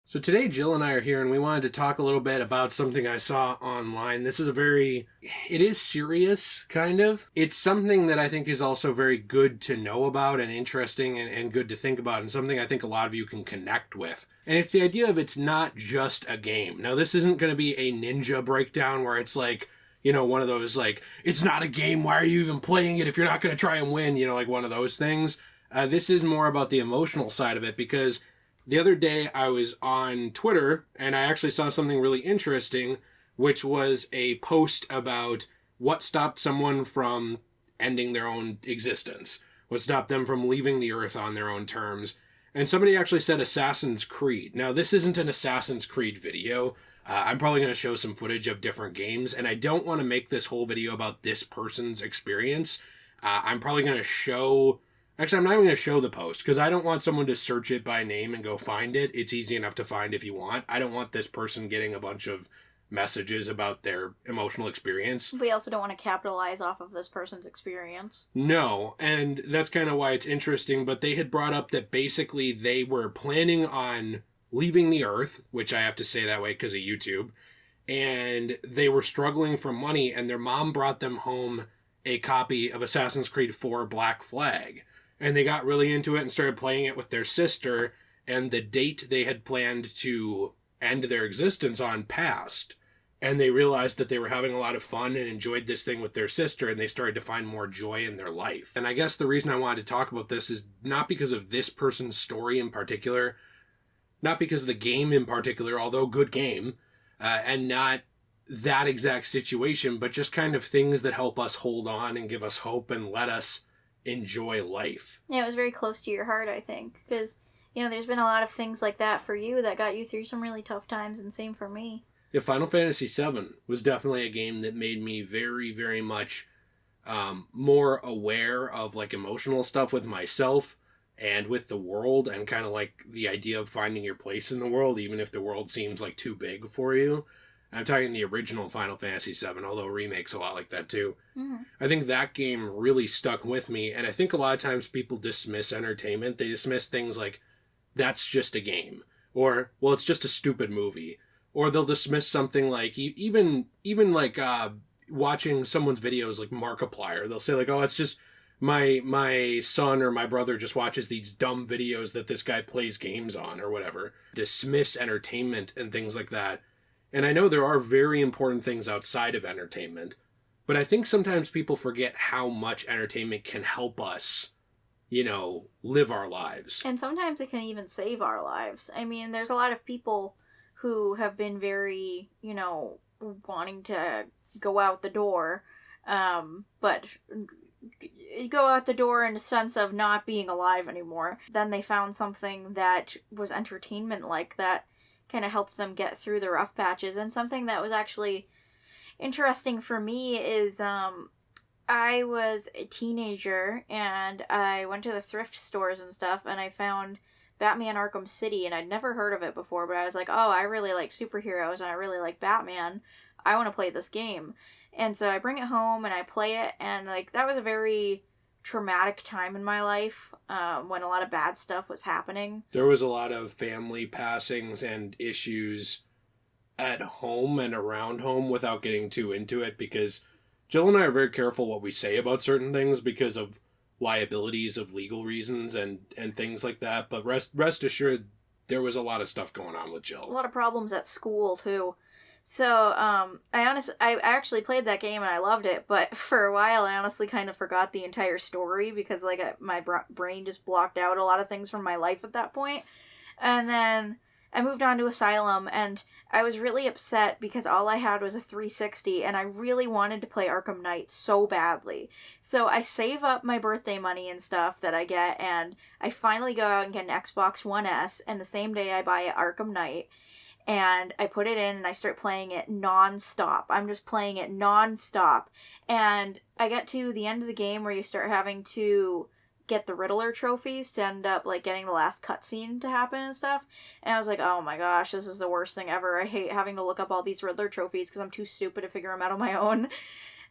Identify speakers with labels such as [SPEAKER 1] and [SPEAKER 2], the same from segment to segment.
[SPEAKER 1] So today Jill and I are here and we wanted to talk a little bit about something I saw online. This is it is serious, kind of. It's something that I think is also very good to know about and interesting and good to think about, and something I think a lot of you can connect with. And it's the idea of it's not just a game. Now, this isn't going to be a ninja breakdown where it's like, one of those like, it's not a game, why are you even playing it if you're not going to try and win, like one of those things. This is more about the emotional side of it, because the other day I was on Twitter and I actually saw something really interesting, which was a post about what stopped someone from ending their own existence, what stopped them from leaving the earth on their own terms. And somebody actually said Assassin's Creed. Now, this isn't an Assassin's Creed video. I'm probably going to show some footage of different games, and I don't want to make this whole video about this person's experience. I'm probably going to show... Actually, I'm not even going to show the post because I don't want someone to search it by name and go find it. It's easy enough to find if you want. I don't want this person getting a bunch of messages about their emotional experience.
[SPEAKER 2] We also don't want to capitalize off of this person's experience.
[SPEAKER 1] No, and that's kind of why it's interesting, but they had brought up that basically they were planning on leaving the earth, which I have to say that way because of YouTube, and they were struggling for money, and their mom brought them home a copy of Assassin's Creed 4 Black Flag. And they got really into it and started playing it with their sister, and the date they had planned to end their existence on passed. And they realized that they were having a lot of fun and enjoyed this thing with their sister, and they started to find more joy in their life. And I guess the reason I wanted to talk about this is not because of this person's story in particular, not because of the game in particular, although good game, and not that exact situation, but just kind of things that help us hold on and give us hope and let us enjoy life.
[SPEAKER 2] Yeah, it was very close to your heart, I think, because, there's been a lot of things like that for you that got you through some really tough times, and same for me.
[SPEAKER 1] Yeah, Final Fantasy VII was definitely a game that made me very, very much more aware of, like, emotional stuff with myself and with the world, and kind of, like, the idea of finding your place in the world, even if the world seems, like, too big for you. I'm talking the original Final Fantasy VII, although remake's a lot like that too. Mm-hmm. I think that game really stuck with me, and I think a lot of times people dismiss entertainment. They dismiss things like, that's just a game, or, well, it's just a stupid movie, or they'll dismiss something like, even like watching someone's videos like Markiplier. They'll say like, oh, it's just my son or my brother just watches these dumb videos that this guy plays games on, or whatever. Dismiss entertainment and things like that. And I know there are very important things outside of entertainment, but I think sometimes people forget how much entertainment can help us, live our lives.
[SPEAKER 2] And sometimes it can even save our lives. I mean, there's a lot of people who have been very, wanting to go out the door, but go out the door in a sense of not being alive anymore. Then they found something that was entertainment-like that kind of helped them get through the rough patches. And something that was actually interesting for me is I was a teenager and I went to the thrift stores and stuff, and I found Batman Arkham City, and I'd never heard of it before, but I was like, oh, I really like superheroes and I really like Batman. I want to play this game. And so I bring it home and I play it, and like that was a very traumatic time in my life when a lot of bad stuff was happening.
[SPEAKER 1] There was a lot of family passings and issues at home and around home without getting too into it, because Jill and I are very careful what we say about certain things because of liabilities of legal reasons and things like that. But rest assured, there was a lot of stuff going on with Jill. A
[SPEAKER 2] lot of problems at school too. So, I actually played that game and I loved it, but for a while I honestly kind of forgot the entire story because, my brain just blocked out a lot of things from my life at that point. And then I moved on to Asylum, and I was really upset because all I had was a 360, and I really wanted to play Arkham Knight so badly. So I save up my birthday money and stuff that I get, and I finally go out and get an Xbox One S, and the same day I buy Arkham Knight. And I put it in and I start playing it non-stop. I'm just playing it non-stop. And I get to the end of the game where you start having to get the Riddler trophies to end up getting the last cutscene to happen and stuff. And I was like, oh my gosh, this is the worst thing ever. I hate having to look up all these Riddler trophies because I'm too stupid to figure them out on my own.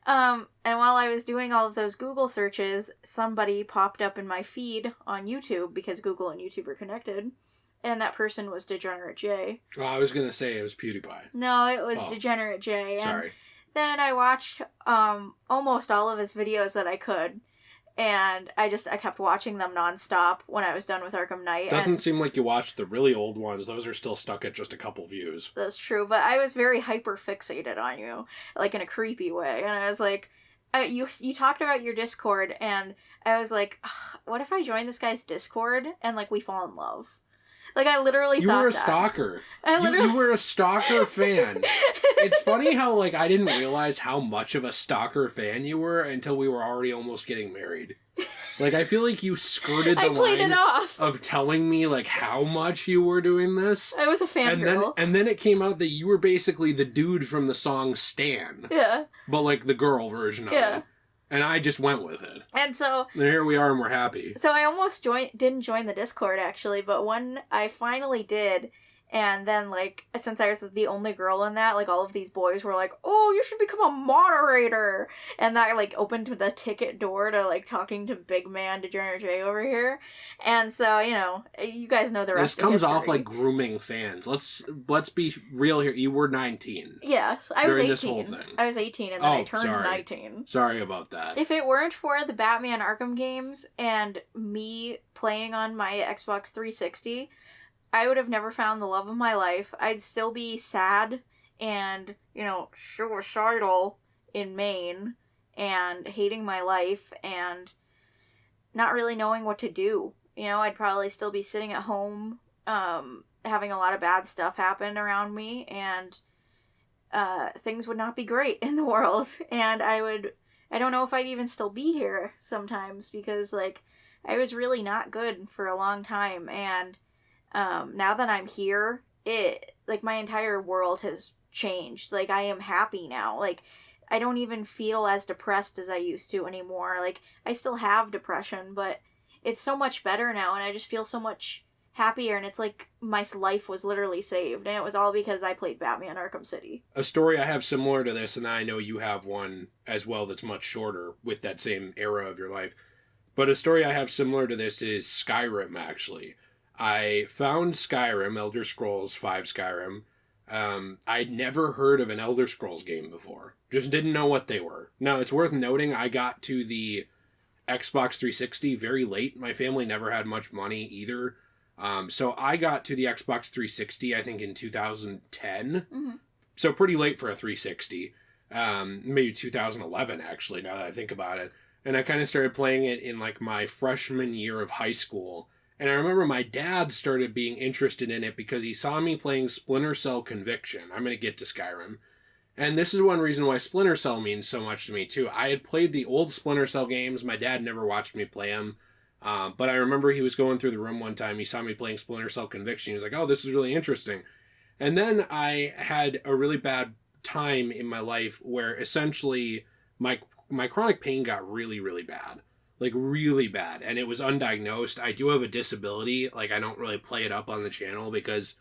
[SPEAKER 2] And while I was doing all of those Google searches, somebody popped up in my feed on YouTube, because Google and YouTube are connected. and that person was Degenerate J.
[SPEAKER 1] Oh, I was gonna say it was PewDiePie.
[SPEAKER 2] No, it was Degenerate J. And
[SPEAKER 1] sorry.
[SPEAKER 2] then I watched almost all of his videos that I could, and I kept watching them nonstop when I was done with Arkham Knight.
[SPEAKER 1] Doesn't seem like you watched the really old ones. Those are still stuck at just a couple views.
[SPEAKER 2] That's true, but I was very hyper fixated on you, like in a creepy way, and I was like, you talked about your Discord, and I was like, what if I join this guy's Discord and like we fall in love? Like, I literally
[SPEAKER 1] you
[SPEAKER 2] thought
[SPEAKER 1] were a
[SPEAKER 2] that.
[SPEAKER 1] Stalker.
[SPEAKER 2] You
[SPEAKER 1] You were a Stalker fan. It's funny how, like, I didn't realize how much of a Stalker fan you were until we were already almost getting married. Like, I feel like you skirted the line of telling me, like, how much you were doing this.
[SPEAKER 2] I was a fangirl.
[SPEAKER 1] And then it came out that you were basically the dude from the song Stan.
[SPEAKER 2] Yeah.
[SPEAKER 1] But, like, the girl version of it. And I just went with it.
[SPEAKER 2] And so...
[SPEAKER 1] And here we are and we're happy.
[SPEAKER 2] So I almost didn't join the Discord, actually, but when I finally did, and then, like, since I was the only girl in that, like, all of these boys were like, oh, you should become a moderator! And that, like, opened the ticket door to, like, talking to big man Degenerate J over here. And so, you know, you guys know the rest
[SPEAKER 1] of history. This comes off like grooming fans. Let's be real here. You were 19.
[SPEAKER 2] Yes, I was 18.
[SPEAKER 1] This whole thing.
[SPEAKER 2] I was 18, and then I turned 19.
[SPEAKER 1] Sorry about that.
[SPEAKER 2] If it weren't for the Batman Arkham games and me playing on my Xbox 360... I would have never found the love of my life. I'd still be sad and, you know, suicidal in Maine and hating my life and not really knowing what to do. You know, I'd probably still be sitting at home, having a lot of bad stuff happen around me, and things would not be great in the world. And I don't know if I'd even still be here sometimes because, like, I was really not good for a long time, and now that I'm here, my entire world has changed. Like, I am happy now. Like, I don't even feel as depressed as I used to anymore. Like, I still have depression, but it's so much better now, and I just feel so much happier, and it's like my life was literally saved, and it was all because I played Batman Arkham City.
[SPEAKER 1] A story I have similar to this, and I know you have one as well that's much shorter with that same era of your life, but a story I have similar to this is Skyrim, actually. I found Skyrim, Elder Scrolls V Skyrim. I'd never heard of an Elder Scrolls game before. Just didn't know what they were. Now, it's worth noting I got to the Xbox 360 very late. My family never had much money either. So I got to the Xbox 360, I think, in 2010.
[SPEAKER 2] Mm-hmm.
[SPEAKER 1] So pretty late for a 360. Maybe 2011, actually, now that I think about it. And I kind of started playing it in, like, my freshman year of high school. And I remember my dad started being interested in it because he saw me playing Splinter Cell Conviction. I'm going to get to Skyrim. And this is one reason why Splinter Cell means so much to me, too. I had played the old Splinter Cell games. My dad never watched me play them. But I remember he was going through the room one time. He saw me playing Splinter Cell Conviction. He was like, oh, this is really interesting. And then I had a really bad time in my life where essentially my chronic pain got really, really bad. Like, really bad. And it was undiagnosed. I do have a disability. Like, I don't really play it up on the channel because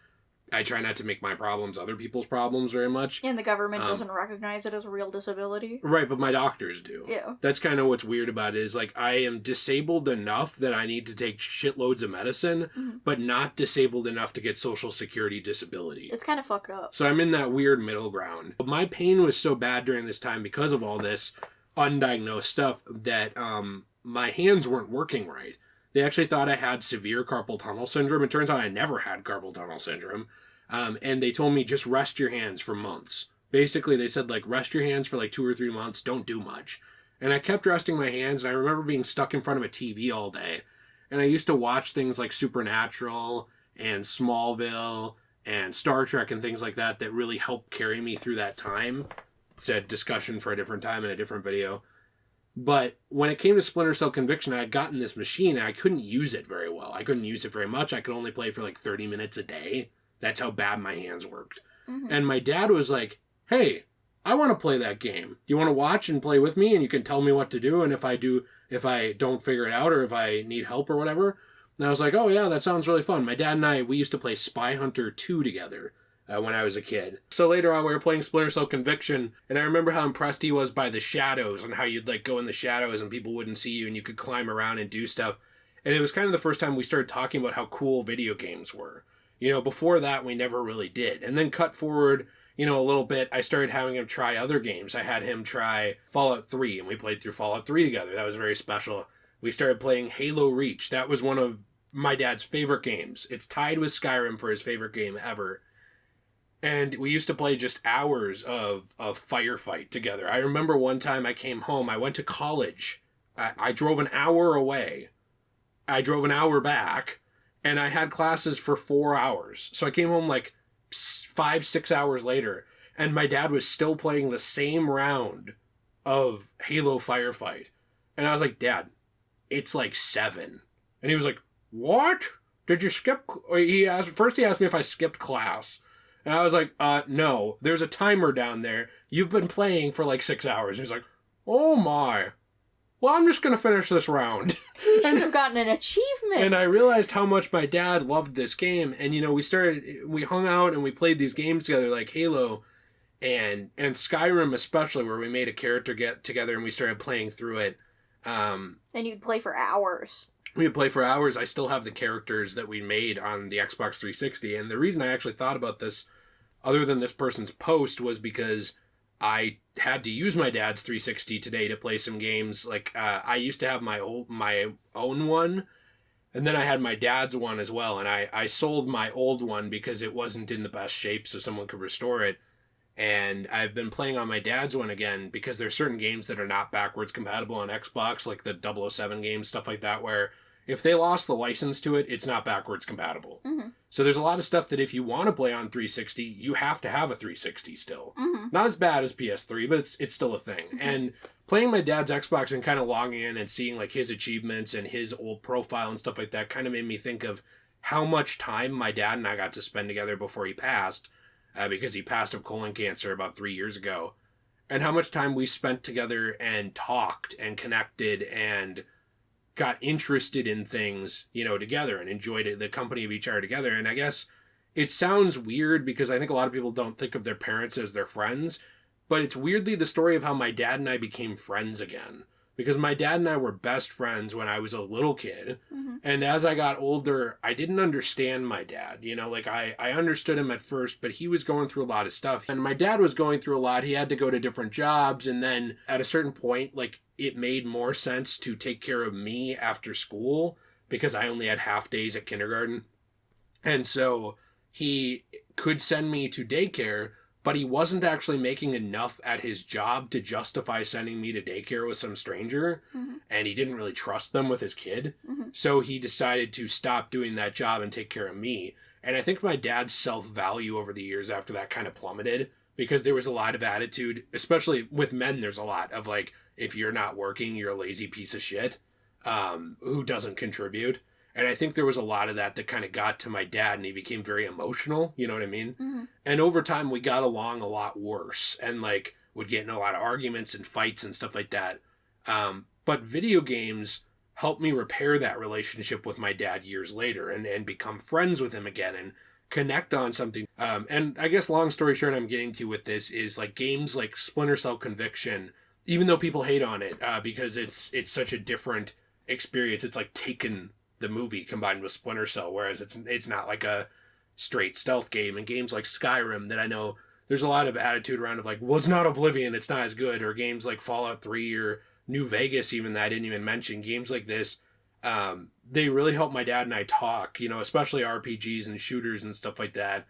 [SPEAKER 1] I try not to make my problems other people's problems very much.
[SPEAKER 2] And the government doesn't recognize it as a real disability.
[SPEAKER 1] Right, but my doctors do.
[SPEAKER 2] Yeah.
[SPEAKER 1] That's kind of what's weird about it is, like, I am disabled enough that I need to take shitloads of medicine, but not disabled enough to get Social Security disability.
[SPEAKER 2] It's kind of fucked up.
[SPEAKER 1] So I'm in that weird middle ground. But my pain was so bad during this time because of all this undiagnosed stuff that, my hands weren't working right. They actually thought I had severe carpal tunnel syndrome. It turns out I never had carpal tunnel syndrome. And they told me just rest your hands for months. Basically, they said, like, rest your hands for like 2 or 3 months. Don't do much. And I kept resting my hands, and I remember being stuck in front of a TV all day. And I used to watch things like Supernatural and Smallville and Star Trek and things like that that really helped carry me through that time. It's a discussion for a different time in a different video. But when it came to Splinter Cell Conviction, I had gotten this machine and I couldn't use it very well. I couldn't use it very much. I could only play for like 30 minutes a day. That's how bad my hands worked. Mm-hmm. And my dad was like, hey, I want to play that game. Do you want to watch and play with me? And you can tell me what to do. And if I don't figure it out or if I need help or whatever. And I was like, oh yeah, that sounds really fun. My dad and I, we used to play Spy Hunter 2 together. When I was a kid. So later on we were playing Splinter Cell Conviction, and I remember how impressed he was by the shadows and how you'd like go in the shadows and people wouldn't see you and you could climb around and do stuff. And it was kind of the first time we started talking about how cool video games were. Before that, we never really did. And then cut forward, a little bit, I started having him try other games. I had him try Fallout 3, and we played through Fallout 3 together. That was very special. We started playing Halo Reach. That was one of my dad's favorite games. It's tied with Skyrim for his favorite game ever. And we used to play just hours of firefight together. I remember one time I came home. I went to college. I drove an hour away. I drove an hour back. And I had classes for 4 hours. So I came home like 5-6 hours later. And my dad was still playing the same round of Halo Firefight. And I was like, Dad, it's like 7. And he was like, what? Did you skip? First he asked me if I skipped class. And I was like, no, there's a timer down there. You've been playing for like 6 hours. And he's like, oh my. Well, I'm just going to finish this round.
[SPEAKER 2] You should have gotten an achievement.
[SPEAKER 1] And I realized how much my dad loved this game. And, we hung out and we played these games together like Halo and Skyrim especially, where we made a character get together and we started playing through it.
[SPEAKER 2] And you'd play for hours.
[SPEAKER 1] We would play for hours. I still have the characters that we made on the Xbox 360. And the reason I actually thought about this, other than this person's post, was because I had to use my dad's 360 today to play some games. Like, I used to have my own one, and then I had my dad's one as well. And I sold my old one because it wasn't in the best shape so someone could restore it. And I've been playing on my dad's one again because there's certain games that are not backwards compatible on Xbox, like the 007 games, stuff like that, where if they lost the license to it, it's not backwards compatible. Mm-hmm. So there's a lot of stuff that if you want to play on 360, you have to have a 360 still. Mm-hmm. Not as bad as PS3, but it's still a thing. Mm-hmm. And playing my dad's Xbox and kind of logging in and seeing like his achievements and his old profile and stuff like that kind of made me think of how much time my dad and I got to spend together before he passed, because he passed of colon cancer about 3 years ago, and how much time we spent together and talked and connected and got interested in things, together and enjoyed the company of each other together. And I guess it sounds weird because I think a lot of people don't think of their parents as their friends, but it's weirdly the story of how my dad and I became friends again. Because my dad and I were best friends when I was a little kid. Mm-hmm. And as I got older, I didn't understand my dad. I understood him at first, but he was going through a lot of stuff. And my dad was going through a lot. He had to go to different jobs. And then at a certain point, it made more sense to take care of me after school because I only had half days at kindergarten. And so he could send me to daycare, but he wasn't actually making enough at his job to justify sending me to daycare with some stranger. Mm-hmm. And he didn't really trust them with his kid. Mm-hmm. So he decided to stop doing that job and take care of me. And I think my dad's self-value over the years after that kind of plummeted because there was a lot of attitude, especially with men. There's a lot of like, if you're not working, you're a lazy piece of shit who doesn't contribute. And I think there was a lot of that kind of got to my dad, and he became very emotional, you know what I mean? Mm-hmm. And over time, we got along a lot worse and would get in a lot of arguments and fights and stuff like that. But video games helped me repair that relationship with my dad years later and become friends with him again and connect on something. And I guess long story short, I'm getting to with this is games like Splinter Cell Conviction, even though people hate on it because it's such a different experience. It's like Taken, the movie, combined with Splinter Cell, whereas it's not like a straight stealth game. And games like Skyrim that I know there's a lot of attitude around of well, it's not Oblivion, it's not as good, or games like Fallout 3 or New Vegas even that I didn't even mention. Games like this, they really help my dad and I talk, especially RPGs and shooters and stuff like that.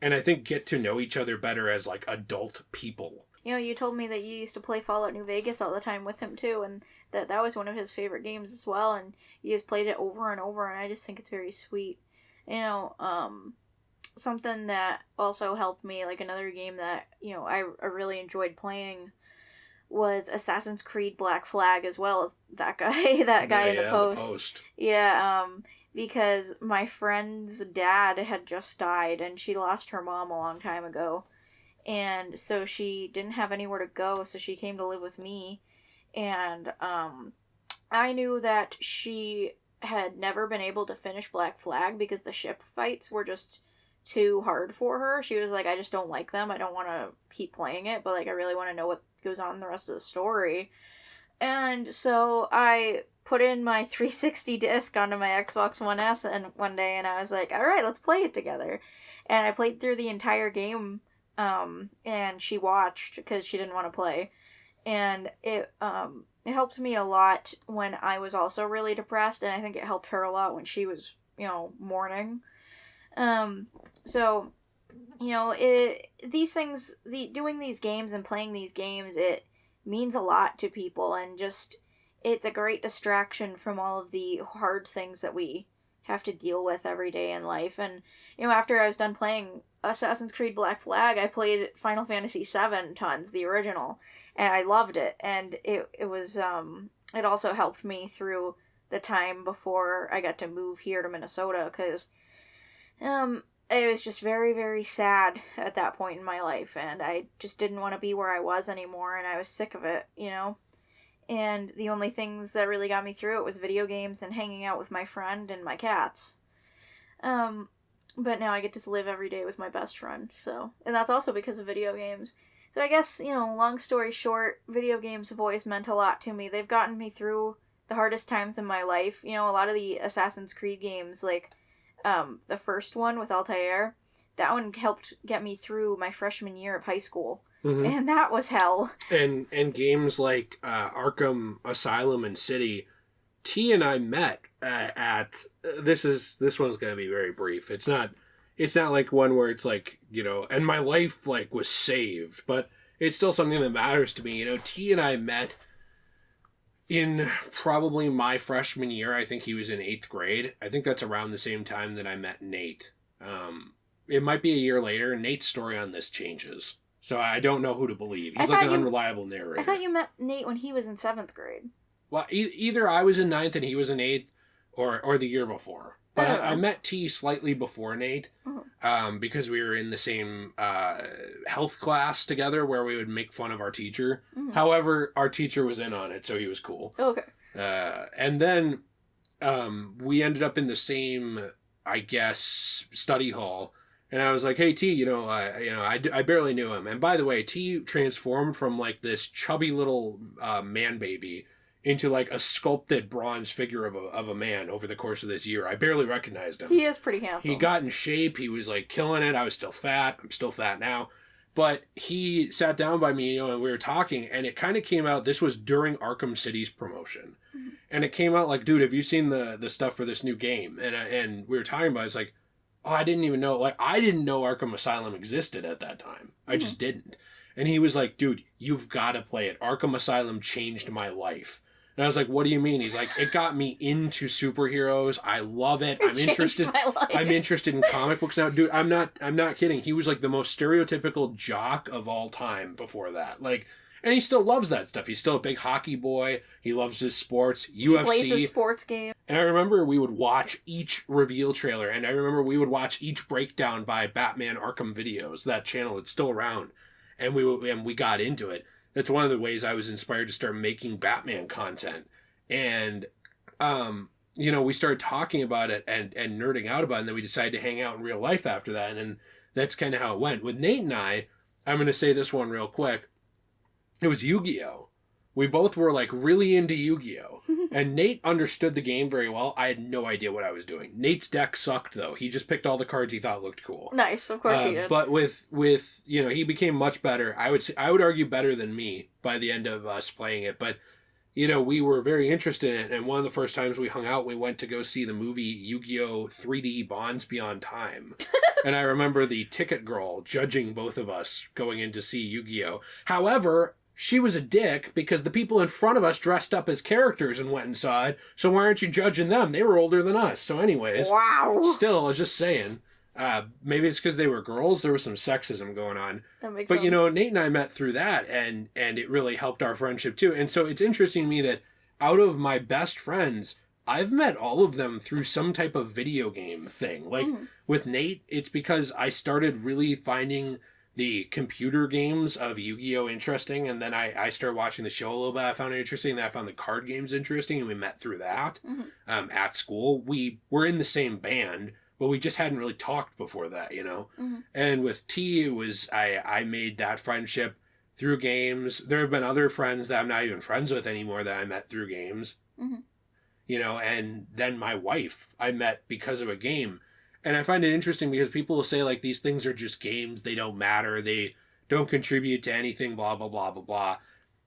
[SPEAKER 1] And I think get to know each other better as adult people.
[SPEAKER 2] You told me that you used to play Fallout New Vegas all the time with him too, and that was one of his favorite games as well, and you just played it over and over, and I just think it's very sweet. Something that also helped me, another game that, I really enjoyed playing was Assassin's Creed Black Flag, as well as that guy, in the post. Yeah, because my friend's dad had just died, and she lost her mom a long time ago. And so she didn't have anywhere to go, so she came to live with me. And I knew that she had never been able to finish Black Flag because the ship fights were just too hard for her. She was like, I just don't like them. I don't want to keep playing it, but I really want to know what goes on in the rest of the story. And so I put in my 360 disc onto my Xbox One S and one day, and I was like, all right, let's play it together. And I played through the entire game, and she watched because she didn't want to play. And it helped me a lot when I was also really depressed, and I think it helped her a lot when she was, mourning. So, these things, doing these games and playing these games, it means a lot to people, and just, it's a great distraction from all of the hard things that we have to deal with every day in life. And, after I was done playing Assassin's Creed Black Flag, I played Final Fantasy VII tons, the original, and I loved it. And it was, it also helped me through the time before I got to move here to Minnesota, because, it was just very, very sad at that point in my life, and I just didn't want to be where I was anymore, and I was sick of it, And the only things that really got me through it was video games and hanging out with my friend and my cats. But now I get to live every day with my best friend, so... And that's also because of video games. So I guess, long story short, video games have always meant a lot to me. They've gotten me through the hardest times in my life. A lot of the Assassin's Creed games, like, the first one with Altair, that one helped get me through my freshman year of high school. Mm-hmm. And that was hell.
[SPEAKER 1] And games like Arkham Asylum and City, T and I met at this one's gonna be very brief. It's not like one where it's like, and my life like was saved, but it's still something that matters to me. T and I met in probably my freshman year. I think he was in 8th grade. I think that's around the same time that I met Nate. It might be a year later. Nate's story on this changes, so I don't know who to believe. He's like an unreliable narrator.
[SPEAKER 2] I thought you met Nate when he was in 7th grade.
[SPEAKER 1] Well, either I was in 9th and he was in 8th, or the year before. But I met T slightly before Nate, because we were in the same health class together where we would make fun of our teacher. Mm-hmm. However, our teacher was in on it, so he was cool.
[SPEAKER 2] Okay.
[SPEAKER 1] And then we ended up in the same, I guess, study hall. And I was like, hey, T, I barely knew him. And by the way, T transformed from like this chubby little man baby into like a sculpted bronze figure of a man over the course of this year. I barely recognized him.
[SPEAKER 2] He is pretty handsome.
[SPEAKER 1] He got in shape. He was like killing it. I was still fat. I'm still fat now. But he sat down by me, and we were talking, and it kind of came out, this was during Arkham City's promotion. Mm-hmm. And it came out like, dude, have you seen the stuff for this new game? And we were talking about it. It's like, oh, I didn't even know. Like, I didn't know Arkham Asylum existed at that time. I just didn't. And he was like, dude, you've got to play it. Arkham Asylum changed my life. And I was like, what do you mean? He's like, it got me into superheroes. I love it. I'm interested in comic books now. Dude, I'm not kidding. He was like the most stereotypical jock of all time before that. Like, and he still loves that stuff. He's still a big hockey boy. He loves his sports, UFC. He
[SPEAKER 2] plays a sports game.
[SPEAKER 1] And I remember we would watch each reveal trailer, and I remember we would watch each breakdown by Batman Arkham Videos, that channel that's still around. And we got into it. That's one of the ways I was inspired to start making Batman content. And, we started talking about it and nerding out about it, and then we decided to hang out in real life after that. And that's kind of how it went. With Nate and I'm going to say this one real quick. It was Yu-Gi-Oh! We both were like really into Yu-Gi-Oh! And Nate understood the game very well. I had no idea what I was doing. Nate's deck sucked though. He just picked all the cards he thought looked cool.
[SPEAKER 2] Nice, of course he did.
[SPEAKER 1] But with he became much better. I would argue better than me by the end of us playing it. But we were very interested in it. And one of the first times we hung out, we went to go see the movie Yu-Gi-Oh! 3D Bonds Beyond Time. And I remember the ticket girl judging both of us going in to see Yu-Gi-Oh! However, she was a dick because the people in front of us dressed up as characters and went and saw it. So why aren't you judging them? They were older than us. So anyways.
[SPEAKER 2] Wow.
[SPEAKER 1] Still, I was just saying. Maybe it's because they were girls. There was some sexism going on.
[SPEAKER 2] That makes sense.
[SPEAKER 1] But, Nate and I met through that, and it really helped our friendship too. And so it's interesting to me that out of my best friends, I've met all of them through some type of video game thing. Like with Nate, it's because I started really finding the computer games of Yu-Gi-Oh! Interesting, and then I started watching the show a little bit. I found it interesting. Then I found the card games interesting, and we met through that at school. We were in the same band, but we just hadn't really talked before that, And with T, it was I made that friendship through games. There have been other friends that I'm not even friends with anymore that I met through games. and then my wife I met because of a game. And I find it interesting because people will say, like, these things are just games, they don't matter, they don't contribute to anything, blah, blah, blah, blah, blah.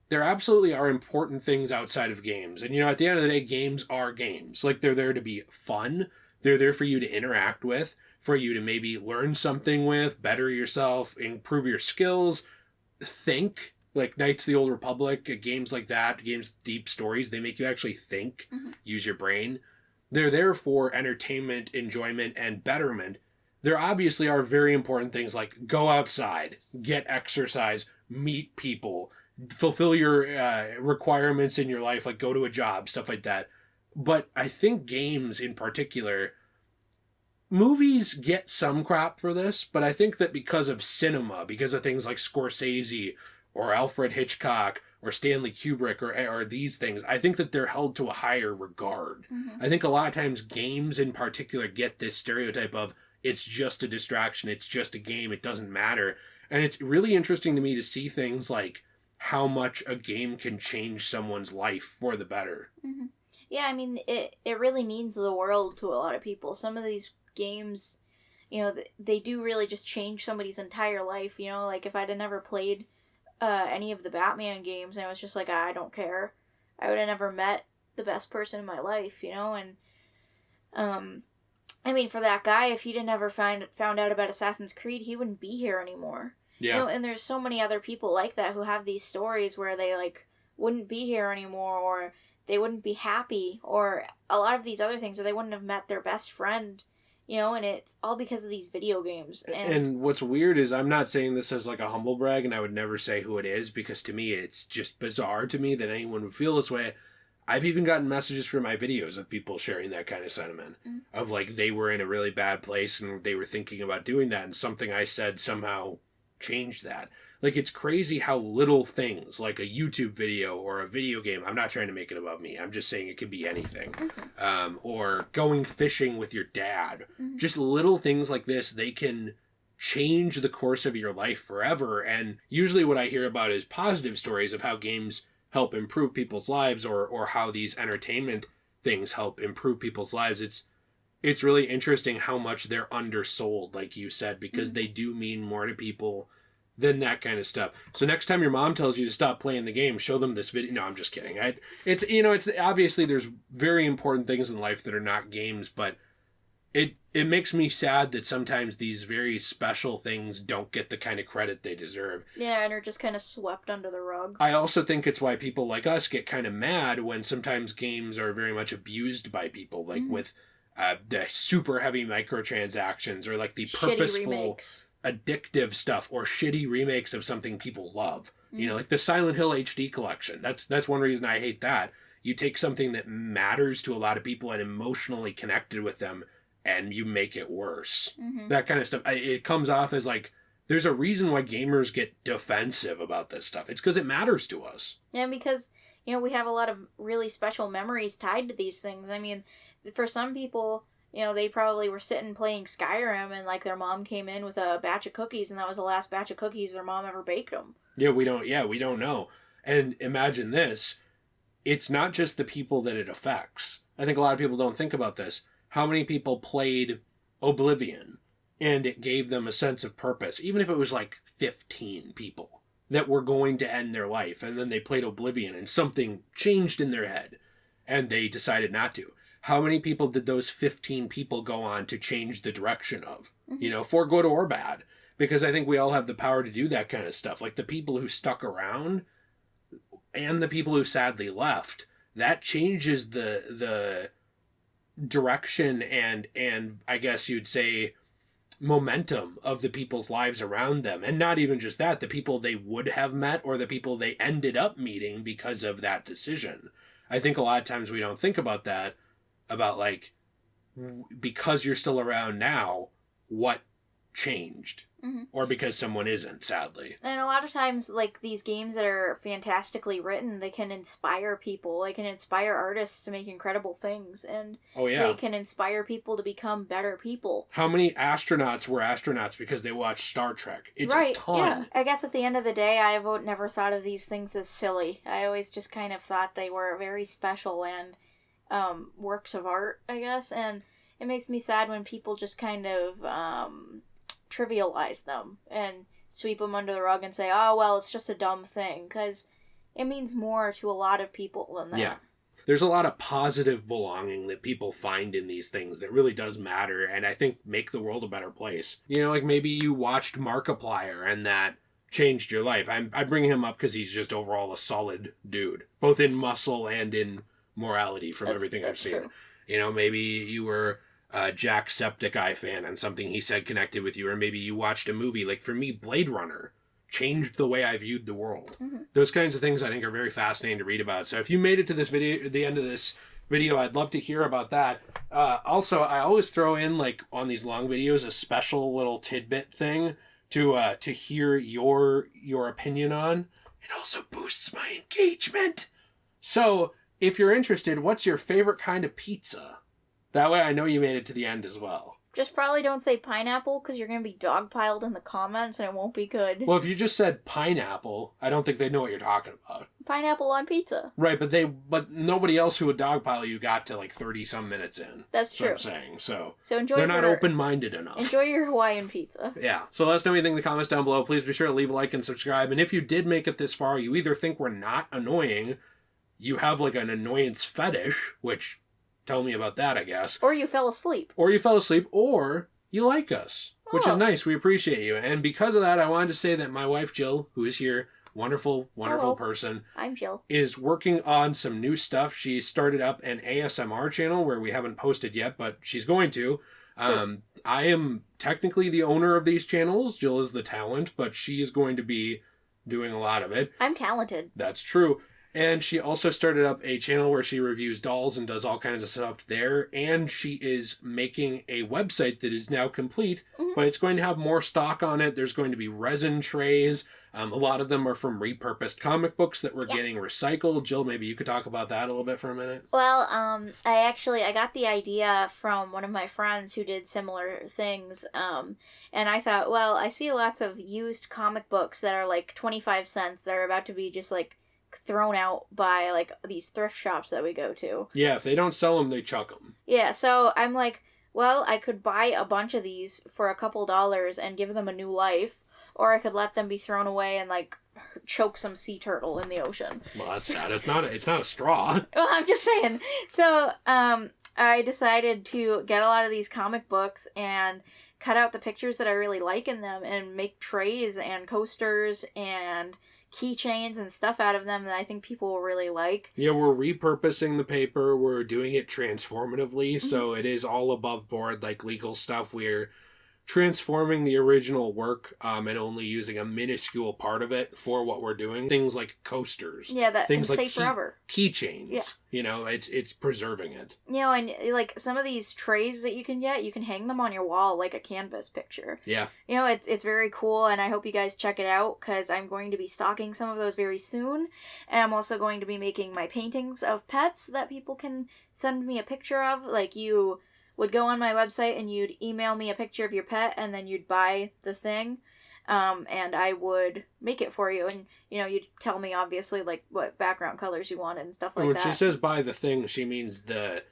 [SPEAKER 1] There absolutely are important things outside of games. And, at the end of the day, games are games. Like, they're there to be fun. They're there for you to interact with, for you to maybe learn something with, better yourself, improve your skills, think. Like Knights of the Old Republic, games like that, games with deep stories, they make you actually think, use your brain. They're there for entertainment, enjoyment, and betterment. There obviously are very important things like go outside, get exercise, meet people, fulfill your requirements in your life, like go to a job, stuff like that. But I think games in particular, movies get some crap for this, but I think that because of cinema, because of things like Scorsese or Alfred Hitchcock or Stanley Kubrick or these things, I think that they're held to a higher regard. I think a lot of times games in particular get this stereotype of it's just a distraction, it's just a game, it doesn't matter. And it's really interesting to me to see things like how much a game can change someone's life for the better.
[SPEAKER 2] Yeah, I mean, it really means the world to a lot of people. Some of these games, they do really just change somebody's entire life. Like if I'd have never played any of the Batman games and I was just like, I don't care, I would have never met the best person in my life, and I mean, for that guy, if he didn't ever found out about Assassin's Creed, he wouldn't be here anymore.
[SPEAKER 1] Yeah.
[SPEAKER 2] And there's so many other people like that who have these stories where they like wouldn't be here anymore, or they wouldn't be happy, or a lot of these other things, or they wouldn't have met their best friend, and it's all because of these video games.
[SPEAKER 1] And what's weird is I'm not saying this as like a humble brag, and I would never say who it is, because to me it's just bizarre to me that anyone would feel this way. I've even gotten messages from my videos of people sharing that kind of sentiment of like they were in a really bad place and they were thinking about doing that, and something I said somehow changed that. Like, it's crazy how little things like a YouTube video or a video game, I'm not trying to make it about me, I'm just saying it could be anything, or going fishing with your dad, just little things like this, they can change the course of your life forever. And usually what I hear about is positive stories of how games help improve people's lives, or how these entertainment things help improve people's lives. It's really interesting how much they're undersold, like you said, because they do mean more to people than that kind of stuff. So next time your mom tells you to stop playing the game, show them this video. No, I'm just kidding. It's obviously there's very important things in life that are not games, but it makes me sad that sometimes these very special things don't get the kind of credit they deserve.
[SPEAKER 2] Yeah, and are just kind of swept under the rug.
[SPEAKER 1] I also think it's why people like us get kind of mad when sometimes games are very much abused by people, like with the super heavy microtransactions, or like the purposeful addictive stuff, or shitty remakes of something people love. Like the Silent Hill HD collection. That's one reason I hate that. You take something that matters to a lot of people and emotionally connected with them, and you make it worse. That kind of stuff. It comes off as like, there's a reason why gamers get defensive about this stuff. It's because it matters to us.
[SPEAKER 2] Yeah, because, we have a lot of really special memories tied to these things. I mean, for some people, they probably were sitting playing Skyrim and like their mom came in with a batch of cookies and that was the last batch of cookies their mom ever baked them.
[SPEAKER 1] Yeah, we don't know. And imagine this. It's not just the people that it affects. I think a lot of people don't think about this. How many people played Oblivion and it gave them a sense of purpose, even if it was like 15 people that were going to end their life, and then they played Oblivion and something changed in their head and they decided not to. How many people did those 15 people go on to change the direction of? For good or bad? Because I think we all have the power to do that kind of stuff. Like the people who stuck around and the people who sadly left, that changes the direction and I guess you'd say momentum of the people's lives around them. And not even just that, the people they would have met or the people they ended up meeting because of that decision. I think a lot of times we don't think about that, about like, because you're still around now, what changed? Or because someone isn't, sadly.
[SPEAKER 2] And a lot of times, like, these games that are fantastically written, they can inspire people. They can inspire artists to make incredible things. And they can inspire people to become better people.
[SPEAKER 1] How many astronauts were astronauts because they watched Star Trek? It's
[SPEAKER 2] right,
[SPEAKER 1] a ton.
[SPEAKER 2] Yeah. I guess at the end of the day, I've never thought of these things as silly. I always just kind of thought they were very special and works of art, I guess, and it makes me sad when people just kind of trivialize them and sweep them under the rug and say, oh, well, it's just a dumb thing, because it means more to a lot of people than that.
[SPEAKER 1] Yeah. There's a lot of positive belonging that people find in these things that really does matter, and I think make the world a better place. You know, like maybe you watched Markiplier and that changed your life. I bring him up because he's just overall a solid dude, both in muscle and in morality from everything I've seen.
[SPEAKER 2] True.
[SPEAKER 1] You know, maybe you were a Jacksepticeye fan and something he said connected with you, or maybe you watched a movie. Like for me, Blade Runner changed the way I viewed the world.
[SPEAKER 2] Mm-hmm.
[SPEAKER 1] Those kinds of things I think are very fascinating to read about. So if you made it to this video, the end of this video, I'd love to hear about that. Also, I always throw in, like, on these long videos, a special little tidbit thing to hear your opinion on. It also boosts my engagement. So if you're interested, what's your favorite kind of pizza? That way I know you made it to the end as well.
[SPEAKER 2] Just probably don't say pineapple, because you're going to be dogpiled in the comments and it won't be good.
[SPEAKER 1] Well, if you just said pineapple, I don't think they know what you're talking about.
[SPEAKER 2] Pineapple on pizza.
[SPEAKER 1] Right, but nobody else who would dogpile you got to like 30-some minutes in.
[SPEAKER 2] That's true.
[SPEAKER 1] What I'm saying. So
[SPEAKER 2] enjoy
[SPEAKER 1] they're not open-minded enough.
[SPEAKER 2] Enjoy your Hawaiian pizza.
[SPEAKER 1] Yeah. So let us know what you think in the comments down below. Please be sure to leave a like and subscribe. And if you did make it this far, you either think we're not annoying, you have like an annoyance fetish, which tell me about that, I guess.
[SPEAKER 2] Or you fell asleep.
[SPEAKER 1] Or you like us, which is nice. We appreciate you. And because of that, I wanted to say that my wife, Jill, who is here, wonderful
[SPEAKER 2] Hello.
[SPEAKER 1] person,
[SPEAKER 2] I'm Jill,
[SPEAKER 1] is working on some new stuff. She started up an ASMR channel where we haven't posted yet, but she's going to. Sure. I am technically the owner of these channels. Jill is the talent, but she is going to be doing a lot of it.
[SPEAKER 2] I'm talented.
[SPEAKER 1] That's true. And she also started up a channel where she reviews dolls and does all kinds of stuff there. And she is making a website that is now complete, but it's going to have more stock on it. There's going to be resin trays. A lot of them are from repurposed comic books that were getting recycled. Jill, maybe you could talk about that a little bit for a minute.
[SPEAKER 2] Well, I got the idea from one of my friends who did similar things. And I thought, well, I see lots of used comic books that are like 25 cents that are about to be just like thrown out by like these thrift shops that we go to.
[SPEAKER 1] Yeah, if they don't sell them, they chuck them.
[SPEAKER 2] Yeah, so I'm like, well, I could buy a bunch of these for a couple dollars and give them a new life, or I could let them be thrown away and like choke some sea turtle in the ocean.
[SPEAKER 1] Well, that's sad. It's not a straw.
[SPEAKER 2] Well, I'm just saying. So, I decided to get a lot of these comic books and cut out the pictures that I really like in them and make trays and coasters and keychains and stuff out of them that I think people will really like.
[SPEAKER 1] Yeah, we're repurposing the paper. We're doing it transformatively, so it is all above board, like legal stuff. We're transforming the original work and only using a minuscule part of it for what we're doing. Things like coasters.
[SPEAKER 2] Yeah, that
[SPEAKER 1] things
[SPEAKER 2] can
[SPEAKER 1] like
[SPEAKER 2] stay forever.
[SPEAKER 1] Keychains.
[SPEAKER 2] Yeah.
[SPEAKER 1] You know, it's preserving it.
[SPEAKER 2] You know, and like some of these trays that you can get, you can hang them on your wall like a canvas picture.
[SPEAKER 1] Yeah.
[SPEAKER 2] You know, it's very cool, and I hope you guys check it out, because I'm going to be stocking some of those very soon. And I'm also going to be making my paintings of pets that people can send me a picture of. Like, you would go on my website and you'd email me a picture of your pet, and then you'd buy the thing, and I would make it for you. And, you know, you'd tell me, obviously, like, what background colors you wanted and stuff like
[SPEAKER 1] When
[SPEAKER 2] that.
[SPEAKER 1] she says buy the thing, she means the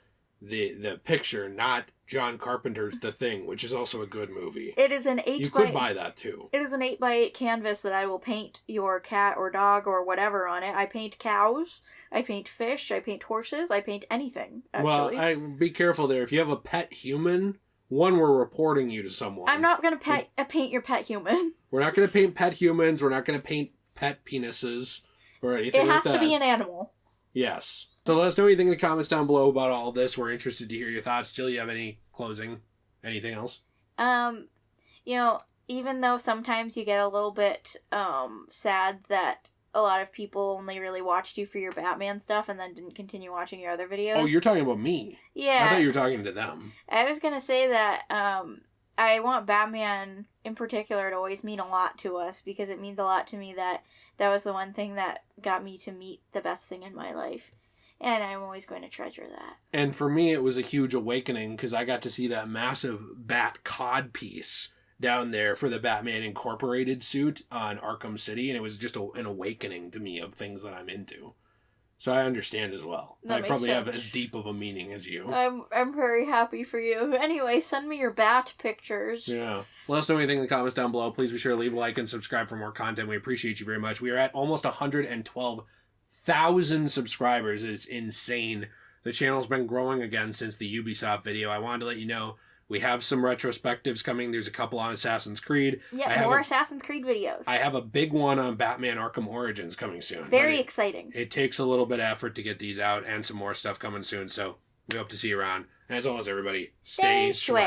[SPEAKER 1] picture, not John Carpenter's The Thing, which is also a good movie.
[SPEAKER 2] It is an 8
[SPEAKER 1] You could buy that, too.
[SPEAKER 2] It is an 8x8 canvas that I will paint your cat or dog or whatever on it. I paint cows, I paint fish, I paint horses, I paint anything, actually.
[SPEAKER 1] Well, be careful there. If you have a pet human, we're reporting you to someone.
[SPEAKER 2] I'm not going to paint your pet human.
[SPEAKER 1] We're not going to paint pet humans. We're not going to paint pet penises or anything like that.
[SPEAKER 2] It has to be an animal.
[SPEAKER 1] Yes. So let us know what you think in the comments down below about all of this. We're interested to hear your thoughts. Jill, you have any closing? Anything else?
[SPEAKER 2] You know, even though sometimes you get a little bit sad that a lot of people only really watched you for your Batman stuff and then didn't continue watching your other videos.
[SPEAKER 1] Oh, you're talking about me.
[SPEAKER 2] Yeah.
[SPEAKER 1] I thought you were talking to them.
[SPEAKER 2] I was going to say that I want Batman in particular to always mean a lot to us, because it means a lot to me that was the one thing that got me to meet the best thing in my life. And I'm always going to treasure that.
[SPEAKER 1] And for me, it was a huge awakening because I got to see that massive bat cod piece down there for the Batman Incorporated suit on Arkham City. And it was just an awakening to me of things that I'm into. So I understand as well.
[SPEAKER 2] That
[SPEAKER 1] I
[SPEAKER 2] makes
[SPEAKER 1] probably
[SPEAKER 2] sense.
[SPEAKER 1] have as deep of a meaning as you.
[SPEAKER 2] I'm very happy for you. Anyway, send me your bat pictures.
[SPEAKER 1] Yeah. Let us know anything in the comments down below. Please be sure to leave a like and subscribe for more content. We appreciate you very much. We are at almost 112,000 subscribers. It's insane. The channel's been growing again since the Ubisoft video. I wanted to let you know we have some retrospectives coming. There's a couple on Assassin's Creed.
[SPEAKER 2] Yeah, more Assassin's Creed videos.
[SPEAKER 1] I have a big one on Batman Arkham Origins coming soon.
[SPEAKER 2] Very exciting.
[SPEAKER 1] It takes a little bit of effort to get these out, and some more stuff coming soon. So we hope to see you around. And as always, everybody, stay sway.